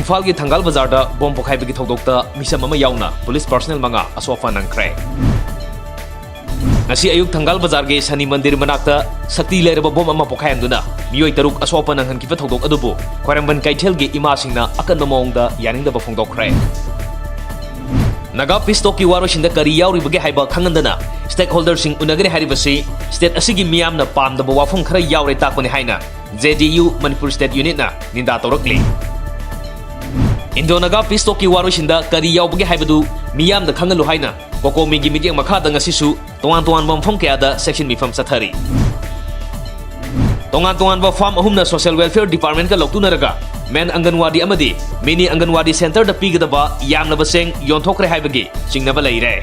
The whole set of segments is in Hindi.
इम्फाल की थंगाल बाजार दा बॉम्ब पोखाइबगी थौदोकता मिसम अमा यावना पुलिस पर्सनल मंगा असोफा नंख्रे ngasi ayuk थंगाल बाजार के शनि मंदिर मनाक्ता शक्ति लेरब बॉम्ब अमा पोखाइमदुना मियोय तरुक असोफा नंहनकिबा थौदोक अदुबु ख्वारंबन कैथेल की इमासिंगना अकन मोंगदा यानिंगदब फोंदोखरे नागा पिस्टोक की वारोसिंदा करी यावरिबगे हाइबा खंगंदना स्टेक होल्डर सिंग उनगरे हारिबसी स्टेट असिगी मियामना पामदब वाफम खरा यावरे ताकपने हाइना JDU मनपुर स्टेट यूनिट ना निंदा तौरकली इंडोनागा पिस्टोक की वारोसिंदा करी यावबगे हाइबदु मियामना खंगलु हाइना कोकोमी की मीटिंग मखादा ngasisu तोंगान तोंगान मफम कयादा सेक्शन मिफम सथरी तोंगान तोंगान बा फार्म अहुमना सोशल वेलफेयर डिपार्टमेंट का लौतुनरगा मेन अंगनवाड़ी अमदी मिनी अंगनवाड़ी सेंटर द पीगदबा यामनबा सेंग योंथोखरे हाइबगी चिंगनबा लैरे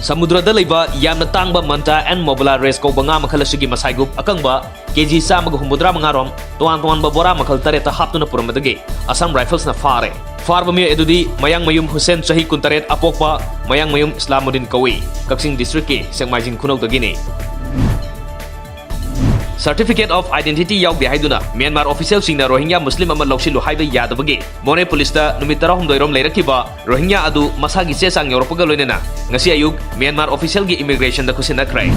समुद्रदा लैबा यामना तांगबा मंटा एंड मोबला रेस को बंगा मखलसुगी मसाइगुप अकंगबा केजी सामग हुमुद्रा मंगारोम तोंगान तोंगान बा बोरा मखल तरेता हापतुना पुरमदगे असम राइफल्स ना फारे फारब मी एदुदी मयांग मयुम हुसैन चही कुंतरेत अपोकपा मयांग मयुम इस्लामुद्दीन कवी कक्सिंग डिस्ट्रिक्ट के सेंगमाइजिंग खुनौदगिनी सर्टिफिकेट ऑफ आइडेंटिटी यावदे हाइदुना म्यांमार ऑफिशियल सिंगना रोहिंग्या मुस्लिम अमा लौसिलु हाइबे यादबगे मोरे पुलिस दा नुमित 13 रोम लेरकिबा रोहिंग्या अदु मसागी चेसांग योरपगा लोइनेना ngasi ayuk म्यांमार ऑफिशियल की इमिग्रेशन दा खुसिनखरै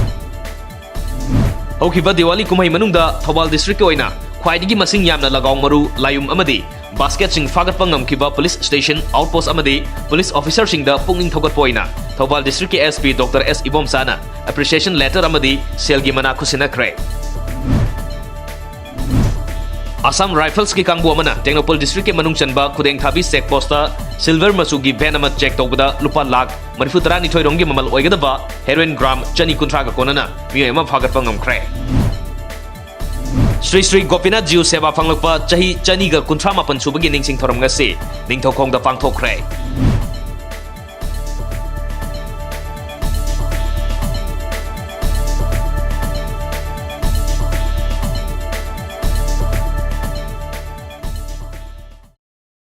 हौखिबा दिवाली कुमై मनुंगदा थौबाल डिस्ट्रिक्ट के ओइना ख्वाइदगी मसिंग यामना लगाव मरु लायुम अमदी बास्केट सिंग फागतपा ngamkiba पुलिस स्टेशन आउटपोस्ट अमदी पुलिस ऑफिसर सिंग दा पुंगिंग थौगतपा ओइना थौबाल डिस्ट्रिक्ट के SP doctor S Ibomsana appreciation letter अमदी सेल की मना खुसिनखरै असम राइफल्स की कांगबु अमना टेक्नोपोल डिस्ट्रिक्ट के मनुंग चनबा खुदेंग थाबी चेक पोस्ट सिल्वर मचू की वैन अमा चेक तौबदा लुपा लाख 32 रोंगी ममल ओइगदबा हेरोइन ग्राम 200 का कोनना मियोय अमा फागतपा ngamkhre श्री श्री गोपीनाथ जीव सेवा फंगलपा चही 250 सुबगी निंगसिंग थोरम ngasi निंगथौखोंग दा पांगथोखरे